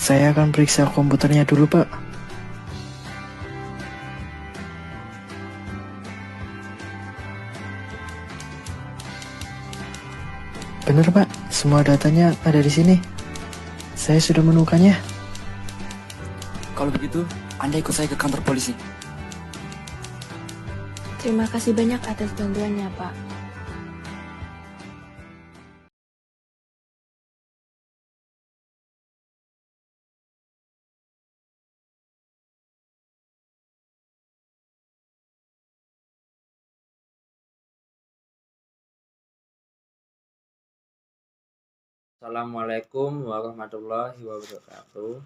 Saya akan periksa komputernya dulu, Pak. Benar, Pak. Semua datanya ada di sini. Saya sudah menemukannya. Kalau begitu, Anda ikut saya ke kantor polisi. Terima kasih banyak atas bantuannya, Pak. Assalamualaikum warahmatullahi wabarakatuh.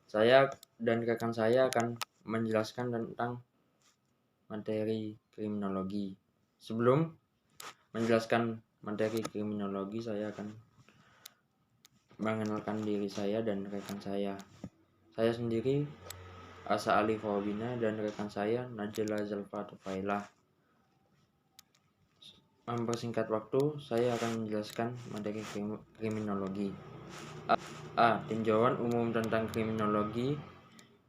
Saya dan rekan saya akan menjelaskan tentang materi kriminologi. Sebelum menjelaskan materi kriminologi, saya akan mengenalkan diri saya dan rekan saya. Saya sendiri Asa Ali Fawabina dan rekan saya Najla Zalfa Tufailah. Mempersingkat waktu, saya akan menjelaskan materi kriminologi. A. Tinjauan umum tentang kriminologi.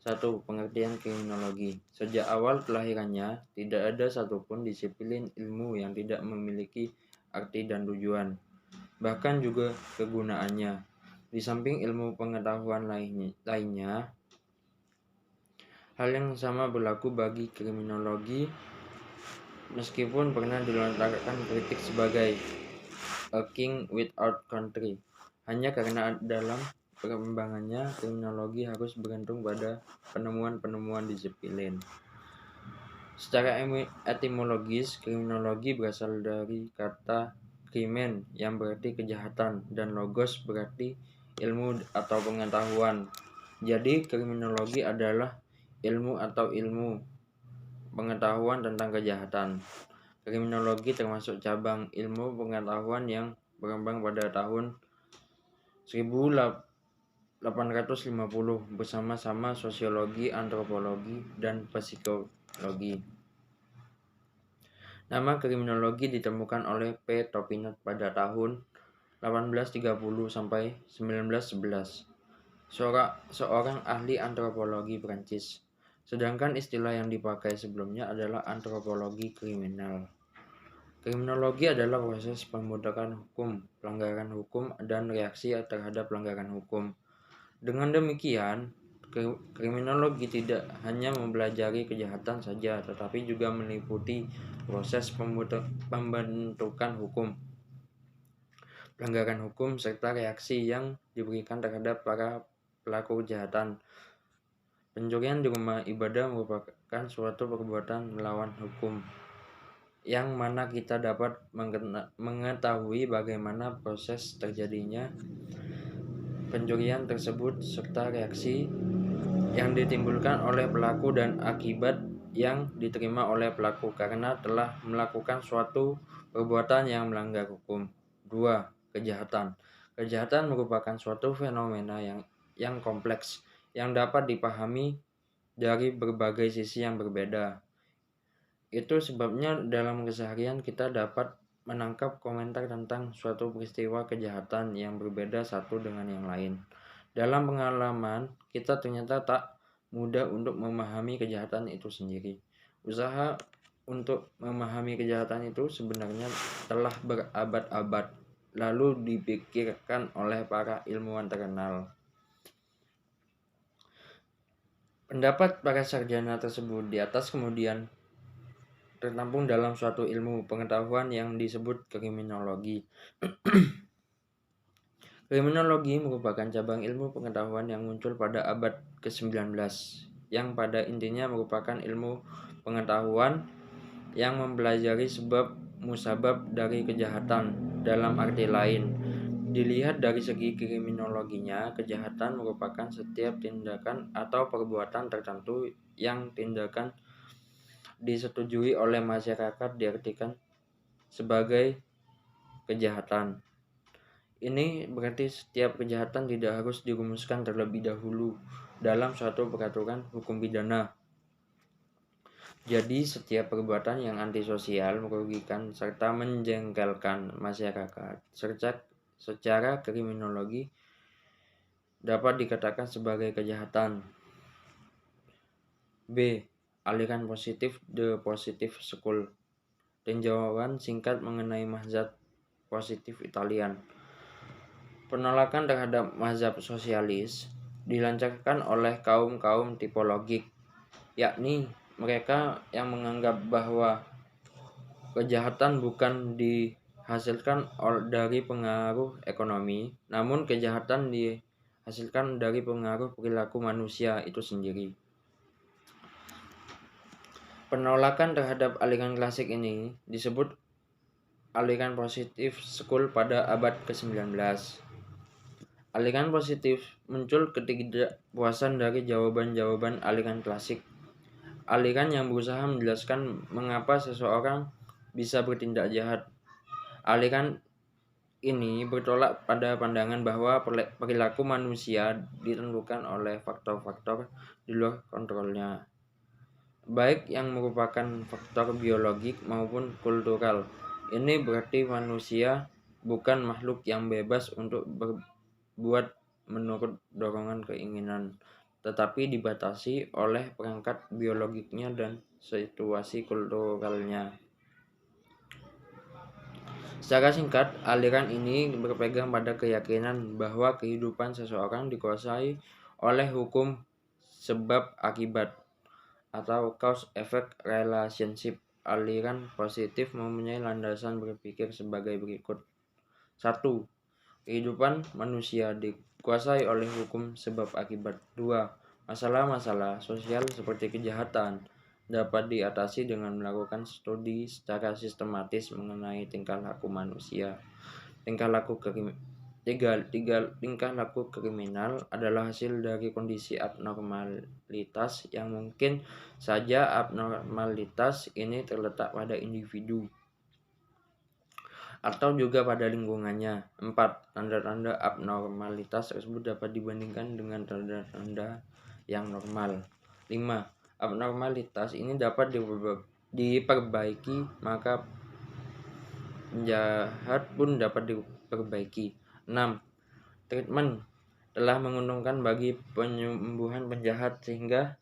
1. Pengertian kriminologi. Sejak awal kelahirannya, tidak ada satupun disiplin ilmu yang tidak memiliki arti dan tujuan, bahkan juga kegunaannya. Di samping ilmu pengetahuan lainnya, hal yang sama berlaku bagi kriminologi. Meskipun pernah dilontarkan kritik sebagai a king without country, hanya karena dalam perkembangannya kriminologi harus bergantung pada penemuan-penemuan disiplin. Secara etimologis, kriminologi berasal dari kata krimen yang berarti kejahatan dan logos berarti ilmu atau pengetahuan. Jadi kriminologi adalah ilmu atau ilmu pengetahuan tentang kejahatan. Kriminologi termasuk cabang ilmu pengetahuan yang berkembang pada tahun 1850 bersama-sama sosiologi, antropologi, dan psikologi. Nama kriminologi ditemukan oleh P. Topinot pada tahun 1830 sampai 1911, seorang ahli antropologi Prancis. Sedangkan istilah yang dipakai sebelumnya adalah antropologi kriminal. Kriminologi adalah proses pembentukan hukum, pelanggaran hukum, dan reaksi terhadap pelanggaran hukum. Dengan demikian, kriminologi tidak hanya mempelajari kejahatan saja, tetapi juga meliputi proses pembentukan hukum, pelanggaran hukum, serta reaksi yang diberikan terhadap para pelaku kejahatan. Pencurian di rumah ibadah merupakan suatu perbuatan melawan hukum, yang mana kita dapat mengetahui bagaimana proses terjadinya pencurian tersebut serta reaksi yang ditimbulkan oleh pelaku dan akibat yang diterima oleh pelaku karena telah melakukan suatu perbuatan yang melanggar hukum. 2. Kejahatan. Kejahatan merupakan suatu fenomena yang kompleks yang dapat dipahami dari berbagai sisi yang berbeda. Itu sebabnya dalam keseharian kita dapat menangkap komentar tentang suatu peristiwa kejahatan yang berbeda satu dengan yang lain. Dalam pengalaman, kita ternyata tak mudah untuk memahami kejahatan itu sendiri. Usaha untuk memahami kejahatan itu sebenarnya telah berabad-abad lalu dipikirkan oleh para ilmuwan terkenal. Pendapat para sarjana tersebut di atas kemudian tertampung dalam suatu ilmu pengetahuan yang disebut kriminologi. Kriminologi merupakan cabang ilmu pengetahuan yang muncul pada abad ke-19, yang pada intinya merupakan ilmu pengetahuan yang mempelajari sebab musabab dari kejahatan. Dalam arti lain, dilihat dari segi kriminologinya, kejahatan merupakan setiap tindakan atau perbuatan tertentu yang tindakan disetujui oleh masyarakat diartikan sebagai kejahatan. Ini berarti setiap kejahatan tidak harus dirumuskan terlebih dahulu dalam suatu peraturan hukum pidana. Jadi setiap perbuatan yang antisosial, merugikan, serta menjengkelkan masyarakat secara kriminologi dapat dikatakan sebagai kejahatan. B. Aliran positif, the positive school. Tinjauan singkat mengenai mazhab positif Italian. Penolakan terhadap mazhab sosialis dilancarkan oleh kaum-kaum tipologik, yakni mereka yang menganggap bahwa kejahatan bukan dihasilkan dari pengaruh ekonomi, namun kejahatan dihasilkan dari pengaruh perilaku manusia itu sendiri. Penolakan terhadap aliran klasik ini disebut aliran positif school pada abad ke-19. Aliran positif muncul ketidakpuasan dari jawaban-jawaban aliran klasik. Aliran yang berusaha menjelaskan mengapa seseorang bisa bertindak jahat. Aliran ini bertolak pada pandangan bahwa perilaku manusia ditentukan oleh faktor-faktor di luar kontrolnya, baik yang merupakan faktor biologik maupun kultural. Ini berarti manusia bukan makhluk yang bebas untuk berbuat menurut dorongan keinginan, tetapi dibatasi oleh perangkat biologiknya dan situasi kulturalnya. Secara singkat, aliran ini berpegang pada keyakinan bahwa kehidupan seseorang dikuasai oleh hukum sebab akibat atau cause-effect relationship. Aliran positif mempunyai landasan berpikir sebagai berikut. 1. Kehidupan manusia dikuasai oleh hukum sebab akibat. 2. Masalah-masalah sosial seperti kejahatan dapat diatasi dengan melakukan studi secara sistematis mengenai tingkah laku manusia. Tingkah laku kriminal adalah hasil dari kondisi abnormalitas yang mungkin saja abnormalitas ini terletak pada individu atau juga pada lingkungannya. 4. Tanda-tanda abnormalitas tersebut dapat dibandingkan dengan tanda-tanda yang normal. 5. Abnormalitas ini dapat diperbaiki, maka penjahat pun dapat diperbaiki. 6. Treatment telah menguntungkan bagi penyembuhan penjahat, sehingga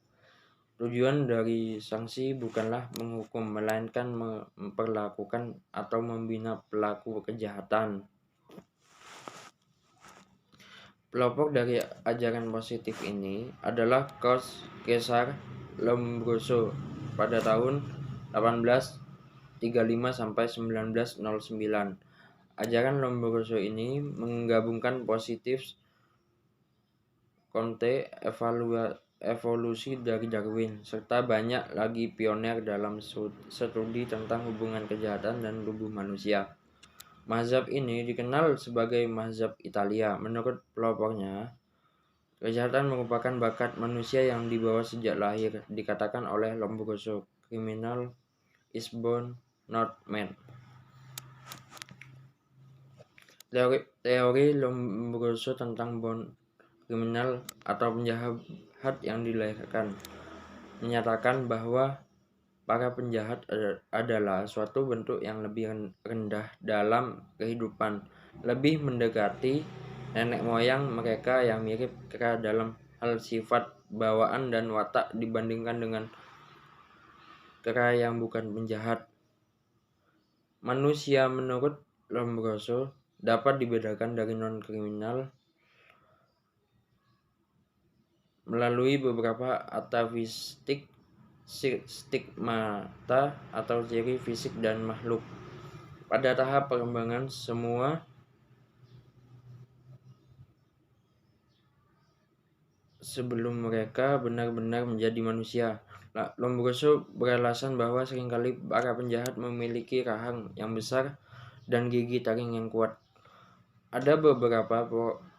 tujuan dari sanksi bukanlah menghukum, melainkan memperlakukan atau membina pelaku kejahatan. Pelopor dari ajaran positif ini adalah Kaisar Lombroso pada tahun 1835 sampai 1909. Ajaran Lombroso ini menggabungkan positif konte evolusi dari Darwin, serta banyak lagi pioner dalam studi tentang hubungan kejahatan dan tubuh manusia. Mazhab ini dikenal sebagai mazhab Italia. Menurut pelopornya, kejahatan merupakan bakat manusia yang dibawa sejak lahir. Dikatakan oleh Lombroso, criminal is born, not made. Teori Lombroso tentang kriminal atau penjahat yang dilahirkan menyatakan bahwa para penjahat adalah suatu bentuk yang lebih rendah dalam kehidupan, lebih mendekati nenek moyang mereka yang mirip kera dalam hal sifat, bawaan, dan watak dibandingkan dengan kera yang bukan penjahat. Manusia menurut Lombroso dapat dibedakan dari non-kriminal melalui beberapa atavistik, stigmata, atau ciri fisik dan makhluk. Pada tahap perkembangan semua sebelum mereka benar-benar menjadi manusia. Lombroso beralasan bahwa seringkali para penjahat memiliki rahang yang besar dan gigi taring yang kuat. Ada beberapa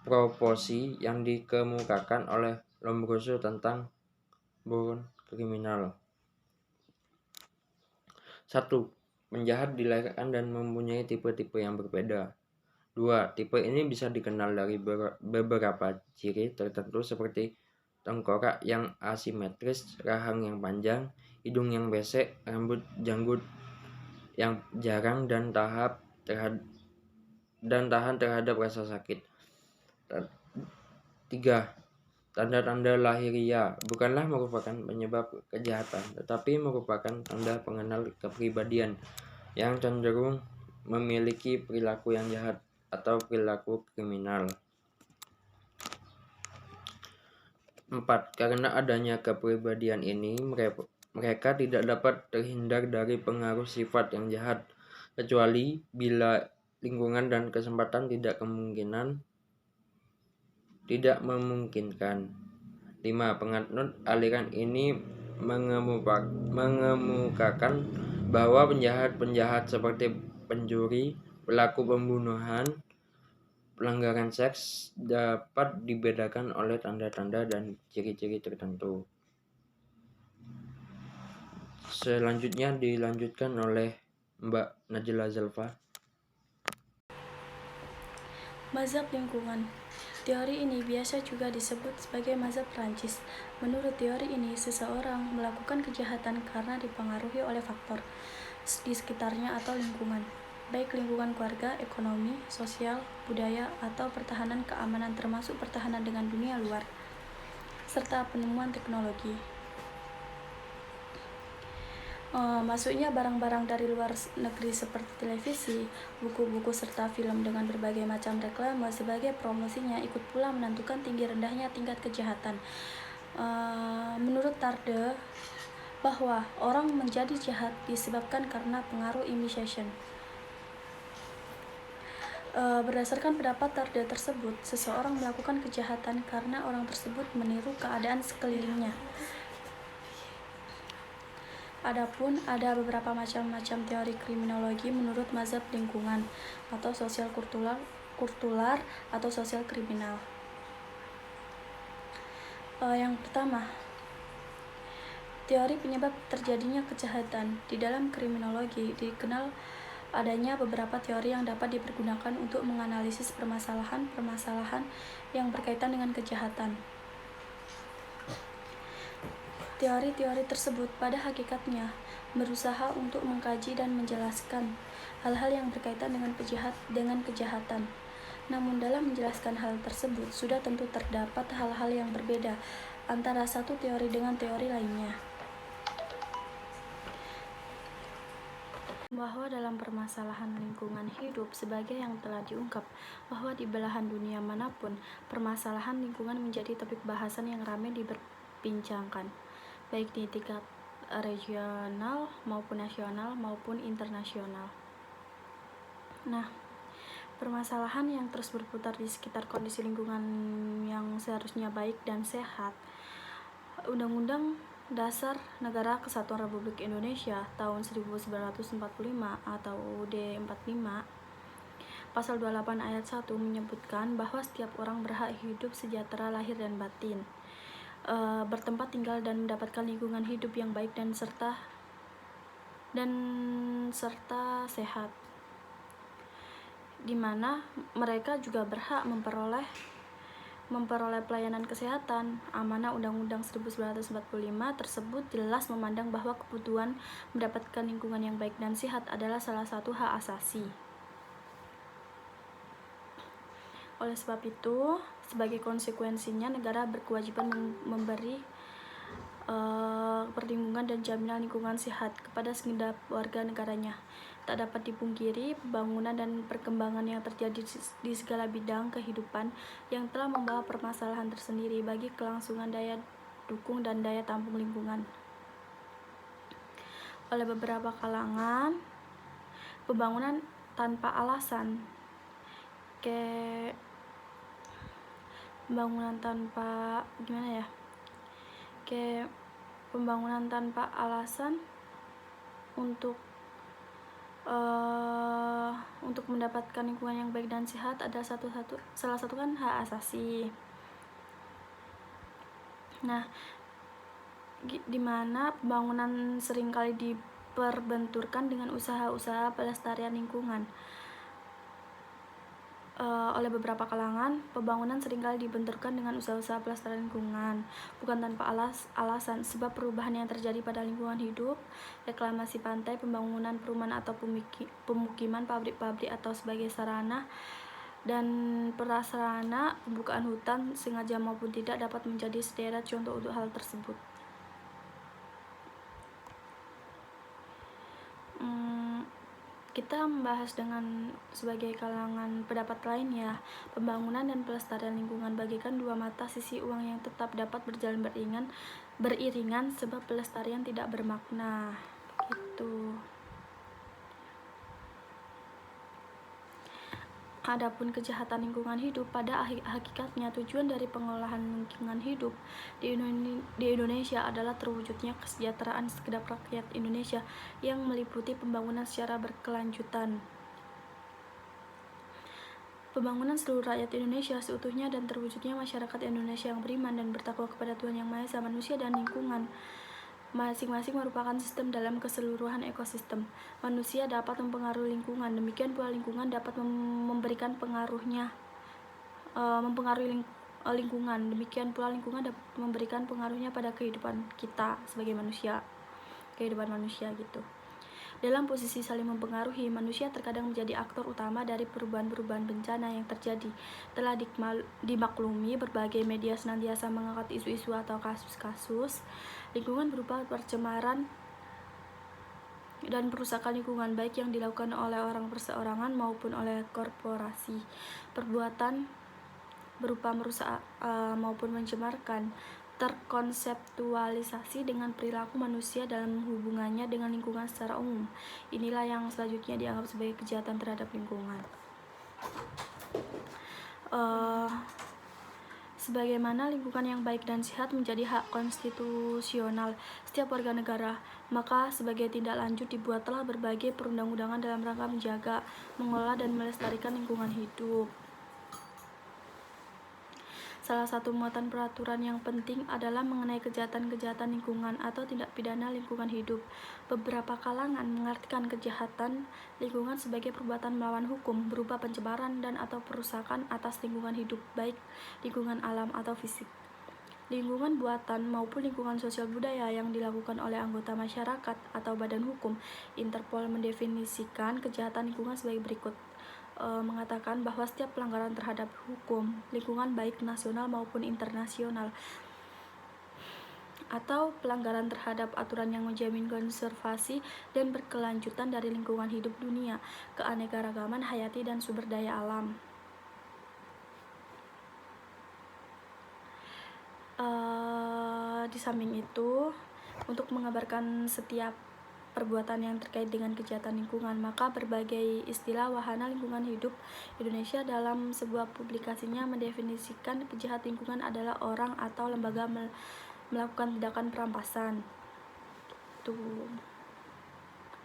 proporsi yang dikemukakan oleh Lombroso tentang born kriminal. 1. Penjahat dilahirkan dan mempunyai tipe-tipe yang berbeda. 2. Tipe ini bisa dikenal dari beberapa ciri tertentu seperti tengkorak yang asimetris, rahang yang panjang, hidung yang besek, rambut janggut yang jarang, dan tahan terhadap rasa sakit. 3. Tanda-tanda lahiria bukanlah merupakan penyebab kejahatan, tetapi merupakan tanda pengenal kepribadian yang cenderung memiliki perilaku yang jahat atau perilaku kriminal. 4. Karena adanya kepribadian ini, mereka tidak dapat terhindar dari pengaruh sifat yang jahat, kecuali bila lingkungan dan kesempatan tidak memungkinkan. 5. Penganut aliran ini mengemukakan bahwa penjahat-penjahat seperti pencuri, pelaku pembunuhan, pelanggaran seks dapat dibedakan oleh tanda-tanda dan ciri-ciri tertentu. Selanjutnya dilanjutkan oleh Mbak Najla Zalfa. Mazhab lingkungan. Teori ini biasa juga disebut sebagai mazhab Prancis. Menurut teori ini, seseorang melakukan kejahatan karena dipengaruhi oleh faktor di sekitarnya atau lingkungan, baik lingkungan keluarga, ekonomi, sosial, budaya, atau pertahanan keamanan termasuk pertahanan dengan dunia luar, serta penemuan teknologi. Masuknya barang-barang dari luar negeri seperti televisi, buku-buku, serta film dengan berbagai macam reklame sebagai promosinya ikut pula menentukan tinggi rendahnya tingkat kejahatan. Menurut Tarde, bahwa orang menjadi jahat disebabkan karena pengaruh imitation. Berdasarkan pendapat Tarde tersebut, seseorang melakukan kejahatan karena orang tersebut meniru keadaan sekelilingnya. Adapun ada beberapa macam-macam teori kriminologi menurut mazhab lingkungan atau sosial kultural atau sosial kriminal. Yang pertama, teori penyebab terjadinya kejahatan. Di dalam kriminologi dikenal adanya beberapa teori yang dapat dipergunakan untuk menganalisis permasalahan-permasalahan yang berkaitan dengan kejahatan. Teori-teori tersebut pada hakikatnya berusaha untuk mengkaji dan menjelaskan hal-hal yang berkaitan dengan kejahatan. Namun dalam menjelaskan hal tersebut sudah tentu terdapat hal-hal yang berbeda antara satu teori dengan teori lainnya. Bahwa dalam permasalahan lingkungan hidup, sebagai yang telah diungkap, bahwa di belahan dunia manapun, permasalahan lingkungan menjadi topik bahasan yang ramai diperbincangkan, baik di tingkat regional maupun nasional maupun internasional. Nah, permasalahan yang terus berputar di sekitar kondisi lingkungan yang seharusnya baik dan sehat. Undang-Undang Dasar Negara Kesatuan Republik Indonesia tahun 1945 atau UUD 45 Pasal 28 ayat 1 menyebutkan bahwa setiap orang berhak hidup sejahtera lahir dan batin, bertempat tinggal dan mendapatkan lingkungan hidup yang baik dan serta sehat, di mana mereka juga berhak memperoleh pelayanan kesehatan. Amanah Undang-Undang 1945 tersebut jelas memandang bahwa kebutuhan mendapatkan lingkungan yang baik dan sehat adalah salah satu hak asasi. Oleh sebab itu, sebagai konsekuensinya, negara berkewajiban memberi perlindungan dan jaminan lingkungan sehat kepada segenap warga negaranya. Tak dapat dipungkiri, pembangunan dan perkembangan yang terjadi di segala bidang kehidupan yang telah membawa permasalahan tersendiri bagi kelangsungan daya dukung dan daya tampung lingkungan. Oleh beberapa kalangan, pembangunan tanpa alasan pembangunan tanpa alasan untuk mendapatkan lingkungan yang baik dan sehat adalah salah satu kan hak asasi. Nah, di mana pembangunan seringkali diperbenturkan dengan usaha-usaha pelestarian lingkungan. Oleh beberapa kalangan, pembangunan seringkali dibenturkan dengan usaha-usaha pelestarian lingkungan, bukan tanpa alasan, sebab perubahan yang terjadi pada lingkungan hidup, reklamasi pantai, pembangunan perumahan atau pemukiman, pabrik-pabrik atau sebagai sarana dan prasarana pembukaan hutan sengaja maupun tidak dapat menjadi sederet contoh untuk hal tersebut. Kita membahas dengan sebagai kalangan pendapat lain ya, pembangunan dan pelestarian lingkungan bagaikan dua mata sisi uang yang tetap dapat berjalan beriringan sebab pelestarian tidak bermakna gitu. Adapun kejahatan lingkungan hidup, pada hakikatnya tujuan dari pengolahan lingkungan hidup di Indonesia adalah terwujudnya kesejahteraan segenap rakyat Indonesia yang meliputi pembangunan secara berkelanjutan. Pembangunan seluruh rakyat Indonesia seutuhnya dan terwujudnya masyarakat Indonesia yang beriman dan bertakwa kepada Tuhan Yang Maha Esa, manusia dan lingkungan masing-masing merupakan sistem dalam keseluruhan ekosistem. Manusia dapat mempengaruhi lingkungan, demikian pula lingkungan dapat memberikan pengaruhnya mempengaruhi lingkungan, demikian pula lingkungan dapat memberikan pengaruhnya pada kehidupan kita sebagai manusia, kehidupan manusia gitu. Dalam posisi saling mempengaruhi, manusia terkadang menjadi aktor utama dari perubahan-perubahan bencana yang terjadi. Telah dimaklumi, berbagai media senantiasa mengangkat isu-isu atau kasus-kasus lingkungan berupa pencemaran dan perusakan lingkungan, baik yang dilakukan oleh orang perseorangan maupun oleh korporasi. Perbuatan berupa merusak maupun mencemarkan terkonseptualisasi dengan perilaku manusia dalam hubungannya dengan lingkungan secara umum. Inilah yang selanjutnya dianggap sebagai kejahatan terhadap lingkungan. Sebagaimana lingkungan yang baik dan sehat menjadi hak konstitusional setiap warga negara, maka sebagai tindak lanjut dibuatlah berbagai perundang-undangan dalam rangka menjaga, mengelola, dan melestarikan lingkungan hidup. Salah satu muatan peraturan yang penting adalah mengenai kejahatan-kejahatan lingkungan atau tindak pidana lingkungan hidup. Beberapa kalangan mengartikan kejahatan lingkungan sebagai perbuatan melawan hukum berupa pencemaran dan atau perusakan atas lingkungan hidup, baik lingkungan alam atau fisik, lingkungan buatan maupun lingkungan sosial budaya yang dilakukan oleh anggota masyarakat atau badan hukum. Interpol mendefinisikan kejahatan lingkungan sebagai berikut. Mengatakan bahwa setiap pelanggaran terhadap hukum lingkungan baik nasional maupun internasional atau pelanggaran terhadap aturan yang menjamin konservasi dan berkelanjutan dari lingkungan hidup dunia, keanekaragaman hayati dan sumber daya alam. Di samping itu, untuk mengabarkan setiap perbuatan yang terkait dengan kejahatan lingkungan, maka berbagai istilah wahana lingkungan hidup Indonesia dalam sebuah publikasinya mendefinisikan penjahat lingkungan adalah orang atau lembaga melakukan tindakan perampasan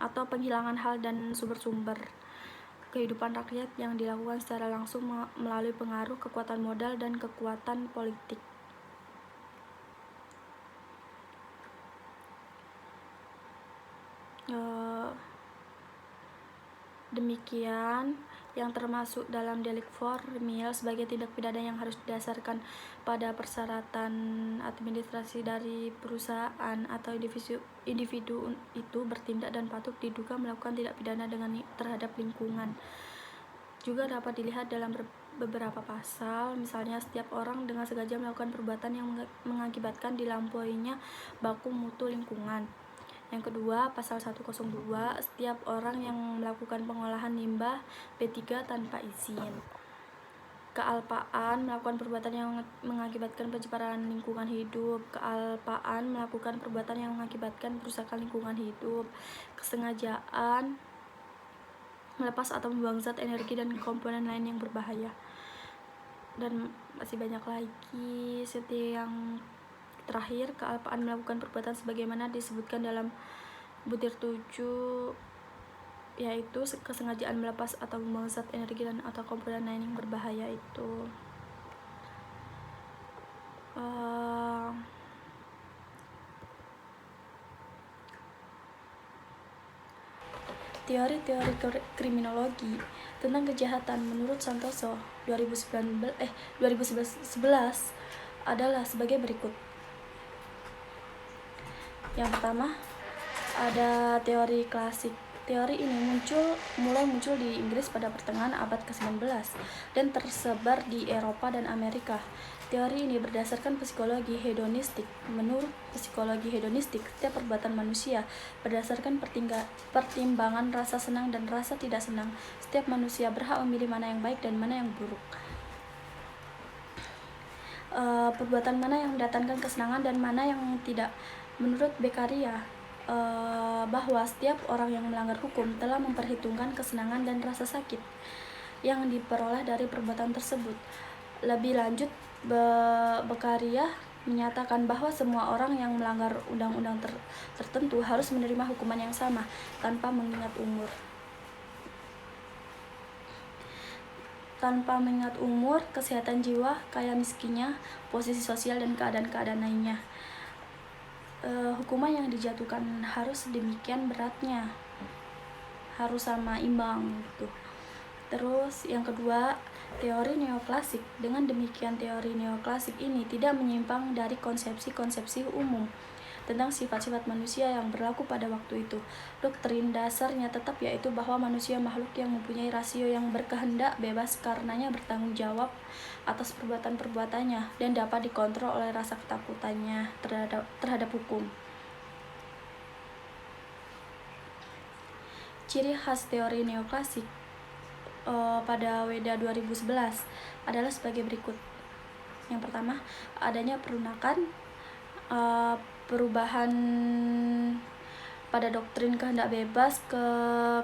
atau penghilangan hal dan sumber-sumber kehidupan rakyat yang dilakukan secara langsung melalui pengaruh kekuatan modal dan kekuatan politik. Demikian yang termasuk dalam delik formil sebagai tindak pidana yang harus didasarkan pada persyaratan administrasi dari perusahaan atau individu itu bertindak dan patut diduga melakukan tindak pidana terhadap lingkungan. Juga dapat dilihat dalam beberapa pasal, misalnya setiap orang dengan sengaja melakukan perbuatan yang mengakibatkan dilampauinya baku mutu lingkungan. Yang kedua, pasal 102, setiap orang yang melakukan pengolahan limbah B3 tanpa izin. Kealpaan, melakukan perbuatan yang mengakibatkan pencemaran lingkungan hidup. Kealpaan, melakukan perbuatan yang mengakibatkan perusakan lingkungan hidup. Kesengajaan, melepas atau membuang zat, energi, dan komponen lain yang berbahaya. Dan masih banyak lagi. Yang terakhir, kealpaan melakukan perbuatan sebagaimana disebutkan dalam butir 7, yaitu kesengajaan melepas atau membuang zat, energi, dan atau komponen lain yang berbahaya itu. Teori-teori kriminologi tentang kejahatan menurut Santoso 2011 adalah sebagai berikut. Yang pertama, ada teori klasik Teori ini mulai muncul di Inggris pada pertengahan abad ke-19 dan tersebar di Eropa dan Amerika. Teori ini berdasarkan psikologi hedonistik. Menurut psikologi hedonistik, setiap perbuatan manusia berdasarkan pertimbangan rasa senang dan rasa tidak senang. Setiap manusia berhak memilih mana yang baik dan mana yang buruk. Perbuatan mana yang mendatangkan kesenangan dan mana yang tidak. Menurut Beccaria, bahwa setiap orang yang melanggar hukum telah memperhitungkan kesenangan dan rasa sakit yang diperoleh dari perbuatan tersebut. Lebih lanjut, Beccaria menyatakan bahwa semua orang yang melanggar undang-undang tertentu harus menerima hukuman yang sama tanpa mengingat umur, kesehatan jiwa, kaya miskinnya, posisi sosial, dan keadaan-keadaan lainnya. Hukuman yang dijatuhkan harus demikian beratnya, harus sama imbang gitu. Terus yang kedua, teori neoklasik. Dengan demikian, teori neoklasik ini tidak menyimpang dari konsepsi-konsepsi umum tentang sifat-sifat manusia yang berlaku pada waktu itu. Doktrin dasarnya tetap yaitu bahwa manusia makhluk yang mempunyai rasio yang berkehendak bebas, karenanya bertanggung jawab atas perbuatan-perbuatannya dan dapat dikontrol oleh rasa ketakutannya terhadap hukum. Ciri khas teori neoklasik pada Weda 2011 adalah sebagai berikut. Yang pertama, adanya perunakan, perubahan pada doktrin kehendak bebas,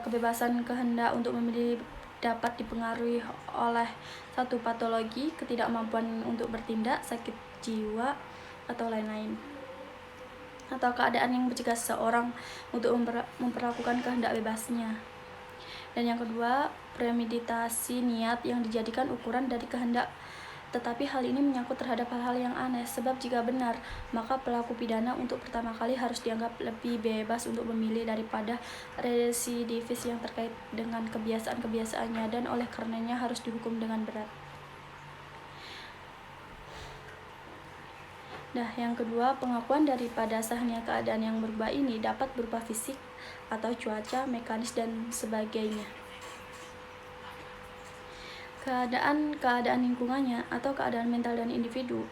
kebebasan kehendak untuk memilih dapat dipengaruhi oleh satu patologi, ketidakmampuan untuk bertindak, sakit jiwa, atau lain-lain, atau keadaan yang mencegah seseorang untuk memperlakukan kehendak bebasnya. Dan yang kedua, premeditasi niat yang dijadikan ukuran dari kehendak. Tetapi hal ini menyangkut terhadap hal-hal yang aneh, sebab jika benar, maka pelaku pidana untuk pertama kali harus dianggap lebih bebas untuk memilih daripada residivis yang terkait dengan kebiasaan-kebiasaannya dan oleh karenanya harus dihukum dengan berat. Nah, yang kedua, pengakuan daripada sahnya keadaan yang berubah ini dapat berupa fisik atau cuaca, mekanis, dan sebagainya. Keadaan lingkungannya atau keadaan mental dan individu.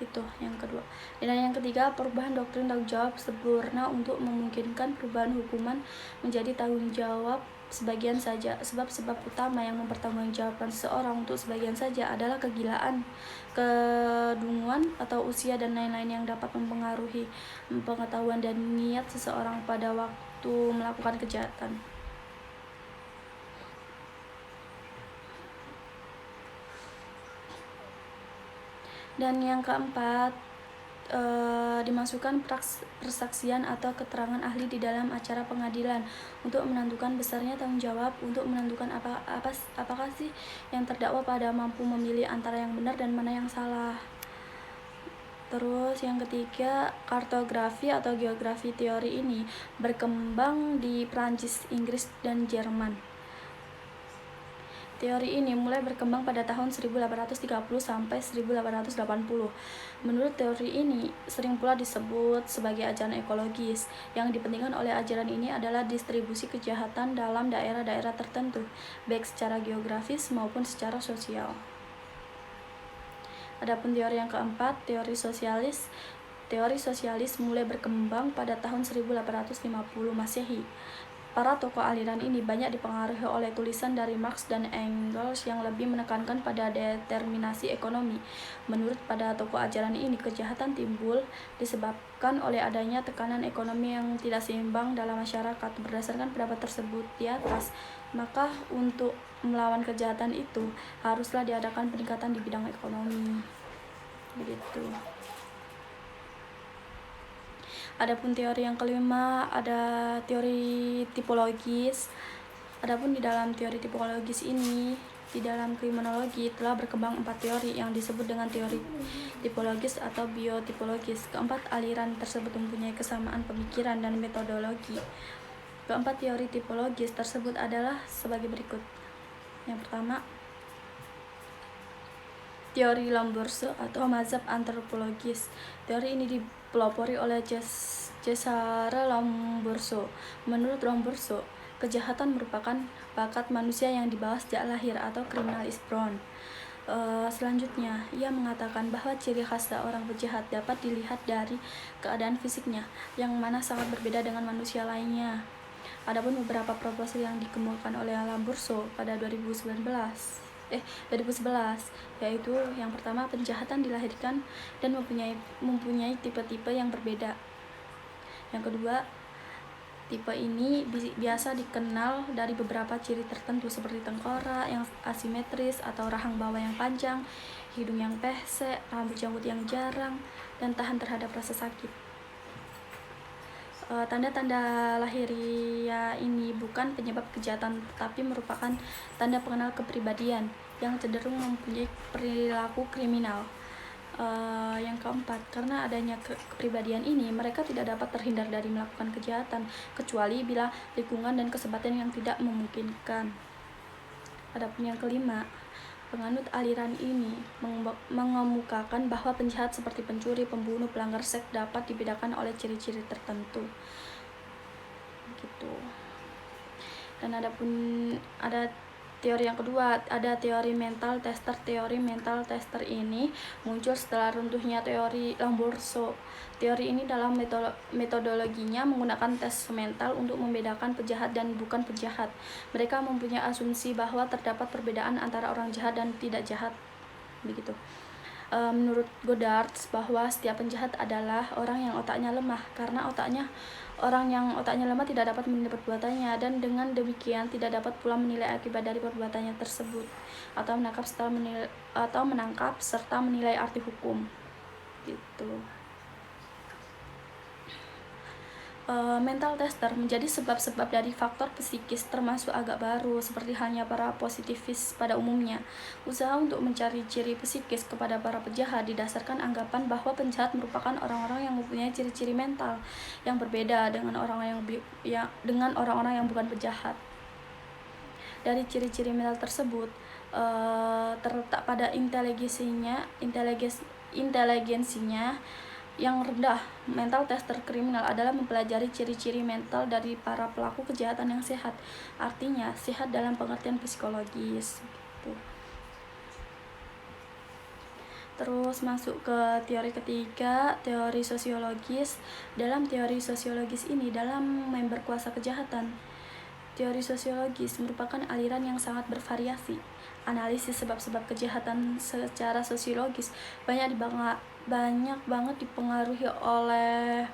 Itu yang kedua. Dan yang ketiga, perubahan doktrin tanggung jawab sempurna untuk memungkinkan perubahan hukuman menjadi tanggung jawab sebagian saja. Sebab utama yang mempertanggungjawabkan seseorang untuk sebagian saja adalah kegilaan, kedunguan atau usia dan lain-lain yang dapat mempengaruhi pengetahuan dan niat seseorang pada waktu melakukan kejahatan. Dan yang keempat, dimasukkan persaksian atau keterangan ahli di dalam acara pengadilan untuk menentukan besarnya tanggung jawab, untuk menentukan apakah sih yang terdakwa pada mampu memilih antara yang benar dan mana yang salah. Terus yang ketiga, kartografi atau geografi. Teori ini berkembang di Prancis, Inggris, dan Jerman. Teori ini mulai berkembang pada tahun 1830 sampai 1880. Menurut teori ini, sering pula disebut sebagai ajaran ekologis. Yang dipentingkan oleh ajaran ini adalah distribusi kejahatan dalam daerah-daerah tertentu, baik secara geografis maupun secara sosial. Adapun teori yang keempat, teori sosialis. Teori sosialis mulai berkembang pada tahun 1850 Masehi. Para tokoh aliran ini banyak dipengaruhi oleh tulisan dari Marx dan Engels yang lebih menekankan pada determinasi ekonomi. Menurut pada tokoh ajaran ini, kejahatan timbul disebabkan oleh adanya tekanan ekonomi yang tidak seimbang dalam masyarakat. Berdasarkan pendapat tersebut di atas, maka untuk melawan kejahatan itu haruslah diadakan peningkatan di bidang ekonomi. Begitu. Adapun teori yang kelima, ada teori tipologis. Adapun di dalam teori tipologis ini, di dalam kriminologi telah berkembang 4 teori yang disebut dengan teori tipologis atau biotipologis. Keempat aliran tersebut mempunyai kesamaan pemikiran dan metodologi. Keempat teori tipologis tersebut adalah sebagai berikut. Yang pertama, teori Lambertse atau mazhab antropologis. Teori ini dipelopori oleh Cesare Lombroso. Menurut Lombroso, kejahatan merupakan bakat manusia yang dibawa sejak lahir atau criminal is born. Selanjutnya, ia mengatakan bahwa ciri khas seorang penjahat dapat dilihat dari keadaan fisiknya, yang mana sangat berbeda dengan manusia lainnya. Adapun beberapa proposal yang dikemukakan oleh Lombroso pada 2011, yaitu yang pertama, penjahatan dilahirkan dan mempunyai tipe-tipe yang berbeda. Yang kedua, tipe ini biasa dikenal dari beberapa ciri tertentu seperti tengkorak yang asimetris atau rahang bawah yang panjang, hidung yang pesek, rambut janggut yang jarang, dan tahan terhadap rasa sakit. Tanda-tanda lahiria ini bukan penyebab kejahatan, tetapi merupakan tanda pengenal kepribadian yang cenderung mempunyai perilaku kriminal. Yang keempat, karena adanya kepribadian ini, mereka tidak dapat terhindar dari melakukan kejahatan, kecuali bila lingkungan dan kesempatan yang tidak memungkinkan. Adapun yang kelima, penganut aliran ini mengemukakan bahwa penjahat seperti pencuri, pembunuh, pelanggar seks dapat dibedakan oleh ciri-ciri tertentu. Gitu. Dan ada teori yang kedua, ada teori mental tester. Teori mental tester ini muncul setelah runtuhnya teori Lombroso. Teori ini dalam metodologinya menggunakan tes mental untuk membedakan penjahat dan bukan penjahat. Mereka mempunyai asumsi bahwa terdapat perbedaan antara orang jahat dan tidak jahat. Begitu. Menurut Goddard, bahwa setiap penjahat adalah orang yang otaknya lemah, karena orang yang otaknya lemah tidak dapat menilai perbuatannya, dan dengan demikian tidak dapat pula menilai akibat dari perbuatannya tersebut, atau menangkap serta menilai arti hukum. Gitu. Mental tester menjadi sebab-sebab dari faktor psikis termasuk agak baru, seperti halnya para positivis pada umumnya. Usaha untuk mencari ciri psikis kepada para penjahat didasarkan anggapan bahwa penjahat merupakan orang-orang yang mempunyai ciri-ciri mental yang berbeda dengan orang-orang yang bukan penjahat. Dari ciri-ciri mental tersebut terletak pada inteligensinya yang rendah. Mental tester kriminal adalah mempelajari ciri-ciri mental dari para pelaku kejahatan yang sehat, artinya sehat dalam pengertian psikologis. Gitu. Terus masuk ke teori ketiga, teori sosiologis. Dalam teori sosiologis ini, dalam member kuasa kejahatan, teori sosiologis merupakan aliran yang sangat bervariasi. Analisis sebab-sebab kejahatan secara sosiologis banyak banget dipengaruhi oleh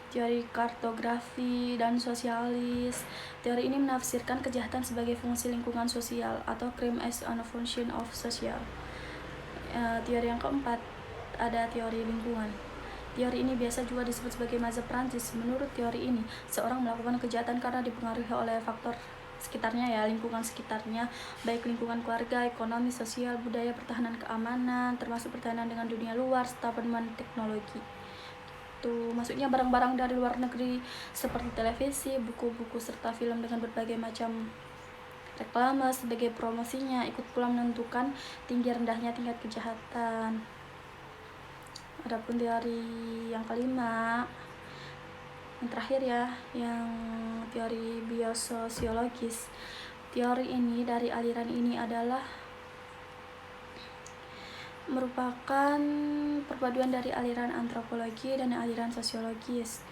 teori kartografi dan sosialis. Teori ini menafsirkan kejahatan sebagai fungsi lingkungan sosial atau crime as a function of social. Teori yang keempat, ada teori lingkungan. Teori ini biasa juga disebut sebagai mazhab Prancis. Menurut teori ini, seorang melakukan kejahatan karena dipengaruhi oleh faktor sekitarnya, lingkungan sekitarnya, baik lingkungan keluarga, ekonomi, sosial, budaya, pertahanan, keamanan, termasuk pertahanan dengan dunia luar, serta penemuan teknologi. Itu maksudnya barang-barang dari luar negeri seperti televisi, buku-buku, serta film dengan berbagai macam reklame sebagai promosinya ikut pula menentukan tinggi rendahnya tingkat kejahatan. Adapun teori yang kelima, yang terakhir yang teori biososiologis. Teori ini dari aliran ini adalah merupakan perpaduan dari aliran antropologi dan aliran sosiologis.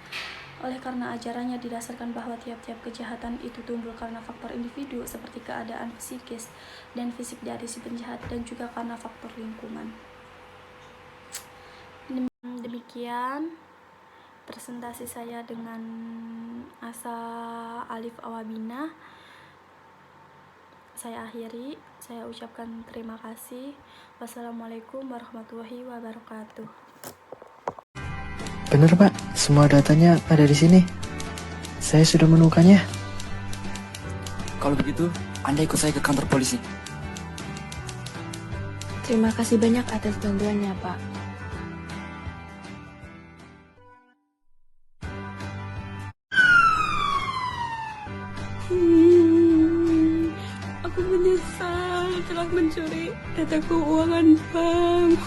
Oleh karena ajarannya didasarkan bahwa tiap-tiap kejahatan itu tumbuh karena faktor individu seperti keadaan psikis dan fisik dari si penjahat, dan juga karena faktor lingkungan. Demikian presentasi saya dengan asa alif awabina. Saya akhiri, saya ucapkan terima kasih. Wassalamualaikum warahmatullahi wabarakatuh. Bener Pak, semua datanya ada di sini. Saya sudah menemukannya. Kalau begitu, Anda ikut saya ke kantor polisi. Terima kasih banyak atas bantuannya, Pak. Aku menyesal telah mencuri data keuangan bank.